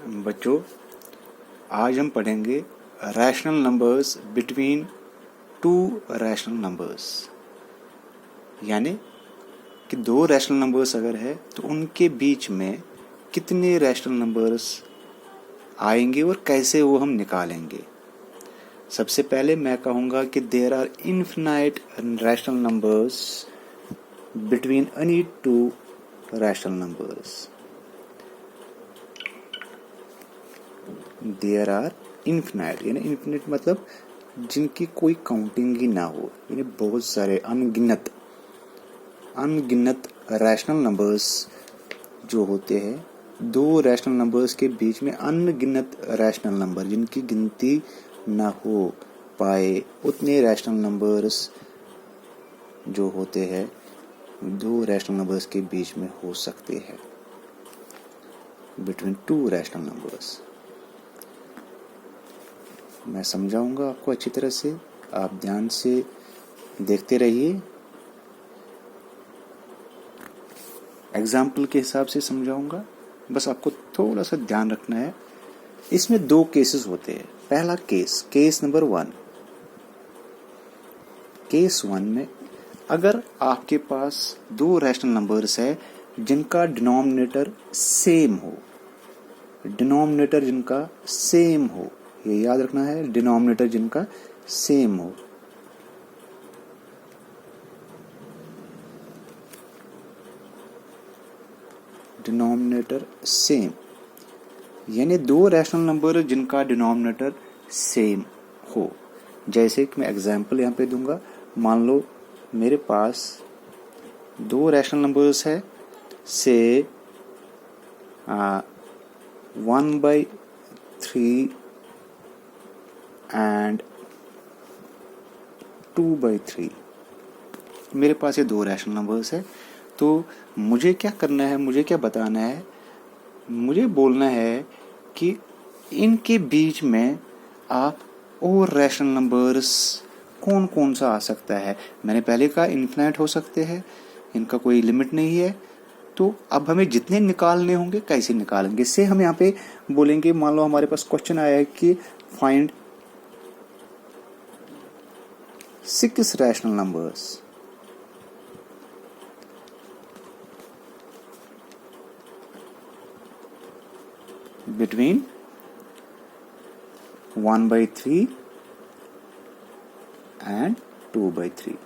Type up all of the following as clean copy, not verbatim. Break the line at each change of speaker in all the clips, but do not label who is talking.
बच्चों, आज हम पढ़ेंगे rational numbers between two rational numbers. यानी कि दो रैशनल नंबर्स अगर है तो उनके बीच में कितने रैशनल नंबर्स आएंगे और कैसे वो हम निकालेंगे। सबसे पहले मैं कहूँगा कि there are infinite rational numbers between any two rational numbers. There are infinite, यानी इनफिनिट मतलब जिनकी कोई काउंटिंग ही ना हो, यानी बहुत सारे अनगिनत रैशनल नंबर्स जो होते हैं। दो रैशनल नंबर्स के बीच में अनगिनत रैशनल नंबर जिनकी गिनती ना हो पाए, उतने रैशनल नंबर्स जो होते हैं दो रैशनल नंबर्स के बीच में हो सकते हैं, बिटवीन टू रैशनल नंबर्स। मैं समझाऊंगा आपको अच्छी तरह से, आप ध्यान से देखते रहिए। एग्जाम्पल के हिसाब से समझाऊंगा, बस आपको थोड़ा सा ध्यान रखना है। इसमें दो केसेस होते हैं। पहला केस नंबर 1। केस 1 में अगर आपके पास दो रैशनल नंबर्स है जिनका डिनोमिनेटर सेम हो, ये याद रखना है, डिनोमिनेटर जिनका सेम हो। डिनोमिनेटर सेम यानी दो रैशनल नंबर जिनका डिनोमिनेटर सेम हो। जैसे कि मैं एग्जांपल यहाँ पे दूंगा। मान लो मेरे पास दो रैशनल नंबर्स है, से 1/3 एंड 2/3। मेरे पास ये दो रैशनल नंबर्स है। तो मुझे क्या करना है, मुझे क्या बताना है, मुझे बोलना है कि इनके बीच में आप और रैशनल नंबर्स कौन कौन सा आ सकता है। मैंने पहले कहा इनफिनाइट हो सकते हैं, इनका कोई लिमिट नहीं है। तो अब हमें जितने निकालने होंगे कैसे निकालेंगे, इससे हम यहाँ पे बोलेंगे। मान लो हमारे पास क्वेश्चन आया है कि find 6 rational numbers. Between 1/3 and 2/3।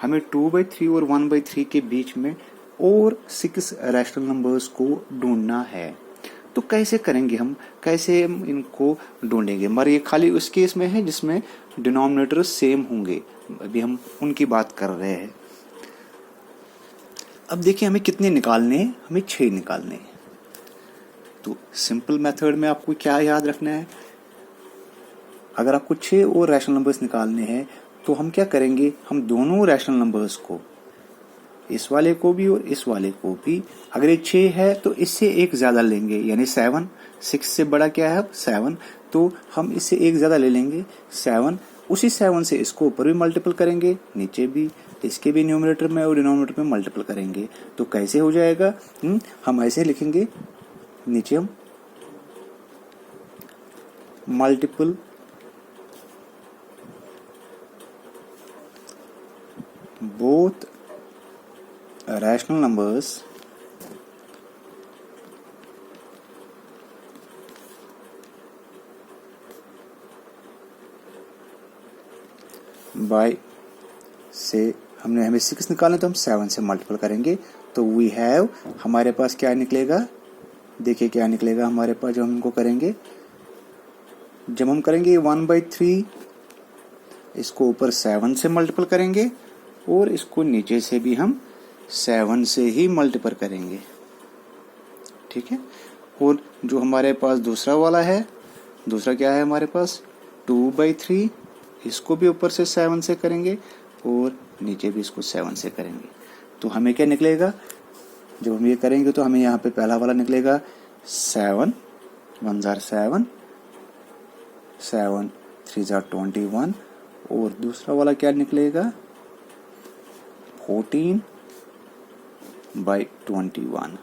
हमें 2/3 और 1/3 के बीच में और 6 रैशनल नंबर्स को ढूंढना है। तो कैसे करेंगे हम, कैसे हम इनको ढूंढेंगे। मगर ये खाली उस केस में है जिसमें डिनोमिनेटर सेम होंगे, अभी हम उनकी बात कर रहे हैं। अब देखिए हमें कितने निकालने हैं, हमें 6 निकालने हैं। तो सिंपल मेथड में आपको क्या याद रखना है, अगर आपको 6 और रैशनल नंबर्स निकालने हैं तो हम क्या करेंगे, हम दोनों रैशनल नंबर्स को, इस वाले को भी और इस वाले को भी, अगर ये 6 है तो इससे एक ज्यादा लेंगे, यानी 7। 6 से बड़ा क्या है 7, तो हम इससे एक ज्यादा ले लेंगे 7। उसी 7 से इसको ऊपर भी मल्टीपल करेंगे, नीचे भी, इसके भी न्यूमरेटर में और डिनोमिनेटर में मल्टीपल करेंगे। तो कैसे हो जाएगा, हम ऐसे लिखेंगे, नीचे हम multiple both rational numbers by से हमें 6 निकालना, तो हम 7 से मल्टीपल करेंगे। तो वी हैव, हमारे पास क्या निकलेगा, देखिए क्या निकलेगा हमारे पास जब हम इनको करेंगे। जब हम करेंगे 1/3, इसको ऊपर 7 से मल्टीपल करेंगे और इसको नीचे से भी हम 7 से ही मल्टीपल करेंगे, ठीक है। और जो हमारे पास दूसरा वाला है, दूसरा क्या है हमारे पास 2/3, इसको भी ऊपर से 7 से करेंगे और नीचे भी इसको 7 से करेंगे। तो हमें क्या निकलेगा, जब हम ये करेंगे तो हमें यहाँ पे पहला वाला निकलेगा 7, 1 जार 7, 7 3 जार 21, और दूसरा वाला क्या निकलेगा 14/21।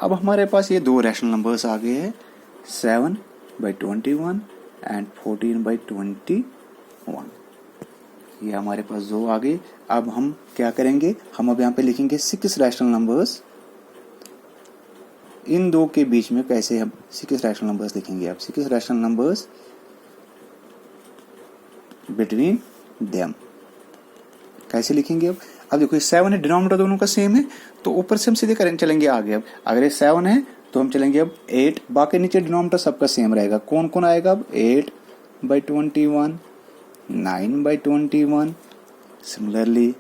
अब हमारे पास ये दो रैशनल नंबर्स आ गए हैं, 7/21 एंड 14/21। ये हमारे पास दो आ गए। अब हम क्या करेंगे, हम अब यहाँ पे लिखेंगे 6 रैशनल नंबर्स। इन दो के बीच में कैसे हम 6 रैशनल नंबर्स लिखेंगे, अब 6 रैशनल नंबर्स बिटवीन देम कैसे लिखेंगे। अब देखो 7 है, डिनोमिनेटर दोनों का सेम है, तो ऊपर से हम सीधे करेंगे, चलेंगे आगे। अब अगर ये 7 है तो हम चलेंगे अब 8, बाकी नीचे डिनोमिनेटर सबका सेम रहेगा। कौन कौन आएगा अब, 8/21, 9/21, सिमिलरली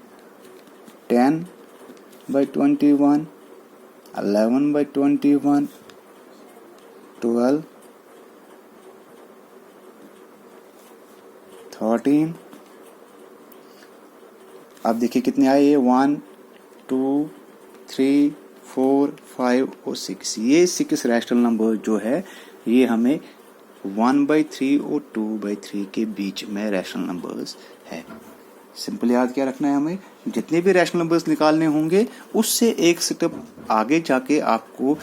10/21, 11/21, 12, 13। अब देखिए कितने आए, ये 1, 2, 3, 4, 5 और 6। ये 6 रैशनल नंबर जो है ये हमें 1/3 और 2/3 के बीच में रैशनल नंबर्स है। सिंपल याद क्या रखना है, हमें जितने भी रैशनल नंबर्स निकालने होंगे उससे एक स्टेप आगे जाके आपको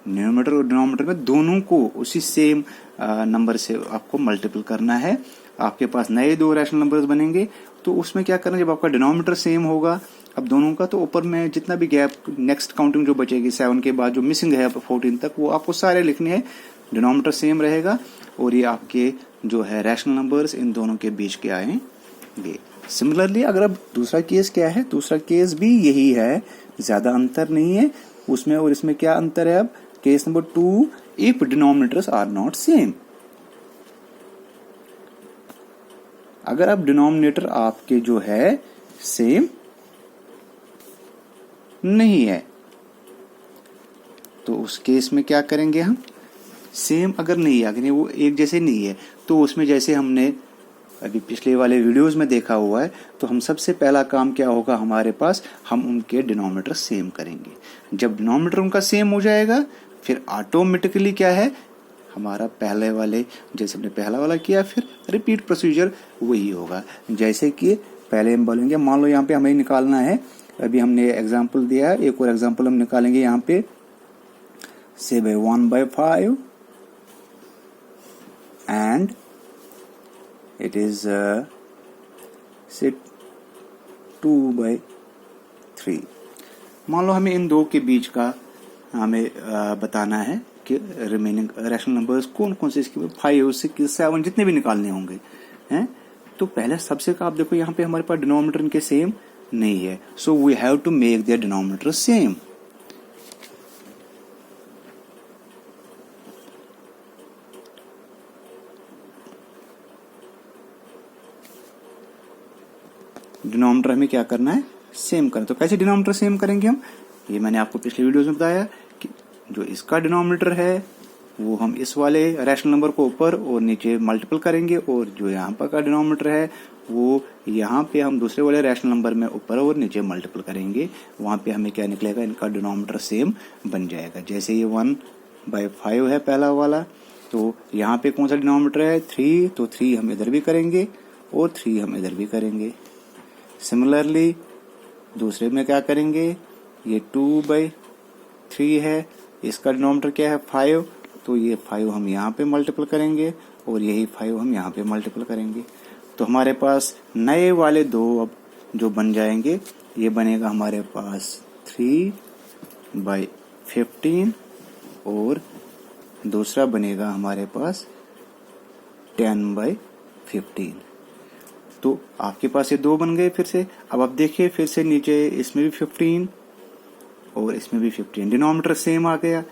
न्यूमरेटर और डिनोमिनेटर में दोनों को उसी सेम नंबर से आपको मल्टीपल करना है। आपके पास नए दो रैशनल नंबर्स बनेंगे, तो उसमें क्या करना, जब आपका डिनोमिनेटर सेम होगा अब दोनों का, तो ऊपर में जितना भी गैप नेक्स्ट काउंटिंग जो बचेगी 7 के बाद जो मिसिंग है 14 तक, वो आपको सारे लिखने हैं। डिनोमिनेटर सेम रहेगा और ये आपके जो है रैशनल नंबर्स इन दोनों के बीच के आएंगे। सिमिलरली अगर अब दूसरा केस क्या है, दूसरा केस भी यही है, ज्यादा अंतर नहीं है उसमें और इसमें। क्या अंतर है अब, case number 2, if denominators are not same. अगर अब डिनोमिनेटर आपके जो है सेम नहीं है तो उस केस में क्या करेंगे हम, सेम अगर नहीं है, अगर वो एक जैसे नहीं है, तो उसमें जैसे हमने अभी पिछले वाले वीडियोस में देखा हुआ है, तो हम सबसे पहला काम क्या होगा हमारे पास, हम उनके डिनोमिनेटर सेम करेंगे। जब डिनोमिनेटर उनका सेम हो जाएगा फिर ऑटोमेटिकली क्या है, हमारा पहले वाले जैसे हमने पहला वाला किया फिर रिपीट प्रोसीजर वही होगा। जैसे कि पहले हम बोलेंगे, मान लो यहाँ पे हमें निकालना है, अभी हमने एग्जाम्पल दिया है, एक और एग्जाम्पल हम निकालेंगे यहाँ पे, से 1/5 एंड इट इज से 2/3। मान लो हमें इन दो के बीच का हमें बताना है कि रिमेनिंग रैशनल नंबर्स कौन कौन से, इसके 5, 6, 7 जितने भी निकालने होंगे हैं। तो पहले सबसे का आप देखो यहाँ पे हमारे पास डिनोमिनेटर इनके सेम नहीं है, so we have to make their denominator same. Denominator हमें क्या करना है, सेम करना। तो कैसे डिनोमिनेटर सेम करेंगे हम, ये मैंने आपको पिछले वीडियोस में बताया कि जो इसका डिनोमिनेटर है वो हम इस वाले रैशनल नंबर को ऊपर और नीचे मल्टीपल करेंगे, और जो यहाँ पर का डिनोमिनेटर है वो यहाँ पे हम दूसरे वाले रैशनल नंबर में ऊपर और नीचे मल्टीपल करेंगे। वहां पे हमें क्या निकलेगा, इनका डिनोमिनेटर सेम बन जाएगा। जैसे ये 1/5 है पहला वाला, तो यहाँ पे कौन सा डिनोमिनेटर है, 3, तो 3 हम इधर भी करेंगे और 3 हम इधर भी करेंगे। सिमिलरली दूसरे में क्या करेंगे, ये 2/3 है, इसका डिनोमिनेटर क्या है 5, तो ये 5 हम यहाँ पे मल्टीपल करेंगे और यही 5 हम यहाँ पे मल्टीपल करेंगे। तो हमारे पास नए वाले दो अब जो बन जाएंगे, ये बनेगा हमारे पास 3/15 और दूसरा बनेगा हमारे पास 10/15। तो आपके पास ये दो बन गए फिर से। अब आप देखिए फिर से नीचे इसमें भी 15 और इसमें भी 15, डिनोमिनेटर सेम आ गया,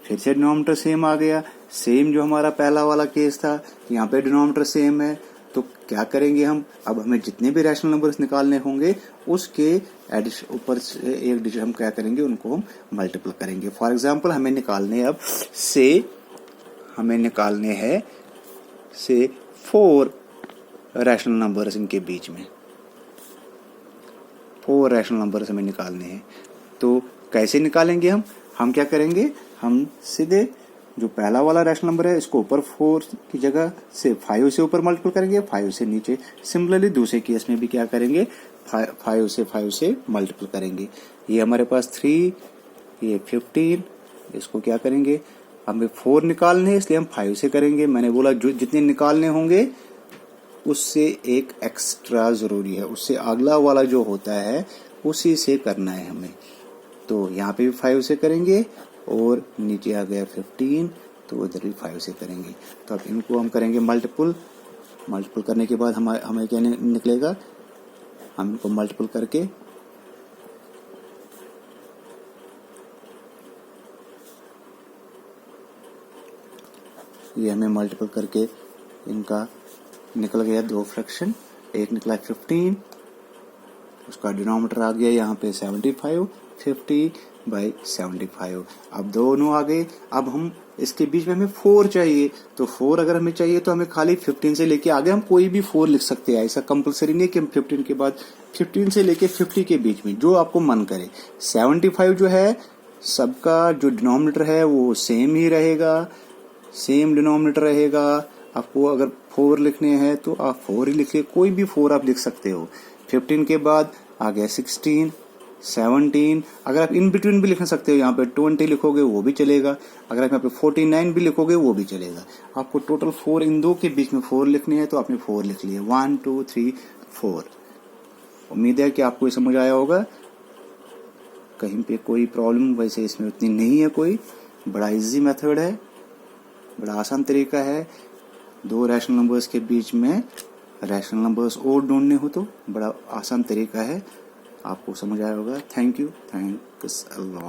फिर से डिनोमिनेटर सेम आ गया, सेम जो हमारा पहला वाला केस था, यहाँ पे डिनोमिनेटर सेम है। तो क्या करेंगे हम, अब हमें जितने भी रैशनल नंबर्स निकालने होंगे उसके एडिशन ऊपर से एक डिजिट हम क्या करेंगे, उनको हम मल्टीपल करेंगे। फॉर एग्जांपल हमें निकालने अब हमें निकालने हैं से 4 रैशनल नंबर्स, इनके बीच में 4 रैशनल नंबर्स हमें निकालने हैं। तो कैसे निकालेंगे हम क्या करेंगे, हम सीधे जो पहला वाला रैशनल नंबर है इसको ऊपर 4 की जगह से 5 से ऊपर मल्टीपल करेंगे, 5 से नीचे। सिमिलरली दूसरे केस में भी क्या करेंगे, 5 से मल्टीपल करेंगे। ये हमारे पास 3, ये 15 इसको क्या करेंगे, हमें 4 निकालने हैं इसलिए हम 5 से करेंगे। मैंने बोला जो जितने निकालने होंगे उससे एक एक्स्ट्रा ज़रूरी है, उससे अगला वाला जो होता है उसी से करना है हमें। तो यहाँ पे भी 5 से करेंगे और नीचे आ गया 15, तो उधर भी 5 से करेंगे। तो अब इनको हम करेंगे मल्टीपल करने के बाद हमें क्या निकलेगा, हम इनको मल्टीपल करके ये हमें मल्टीपल करके इनका निकल गया 2 फ्रैक्शन। एक निकला 15, उसका डिनोमिनेटर आ गया यहाँ पे 75, 50/75। अब दोनों आ गए। अब हम इसके बीच में हमें 4 चाहिए, तो 4 अगर हमें चाहिए तो हमें खाली 15 से लेके आगे हम कोई भी 4 लिख सकते हैं। ऐसा कंपलसरी नहीं कि हम 15 के बाद 15 से लेके 50 के बीच में जो आपको मन करे। 75 जो है सबका जो डिनोमिनेटर है वो सेम ही रहेगा, सेम डिनोमिनेटर रहेगा। आपको अगर 4 लिखने हैं तो आप 4 ही लिखिए, कोई भी 4 आप लिख सकते हो। 15 के बाद आ गया 16, 17। अगर आप इन बिटवीन भी लिख सकते हो, यहाँ पे 20 लिखोगे वो भी चलेगा। अगर आप यहाँ पे 49 भी लिखोगे वो भी चलेगा। आपको टोटल 4 इन दो के बीच में 4 लिखने हैं तो आपने 4 लिख लिए, 1 2 3 4। उम्मीद है कि आपको ये समझ आया होगा। कहीं पे कोई प्रॉब्लम वैसे इसमें उतनी नहीं है कोई। बड़ा इजी मेथड है, बड़ा आसान तरीका है। 2 रैशनल नंबर्स के बीच में रैशनल नंबर्स और ढूंढने हो तो बड़ा आसान तरीका है, आपको समझ आया होगा। Thank you, thanks a lot.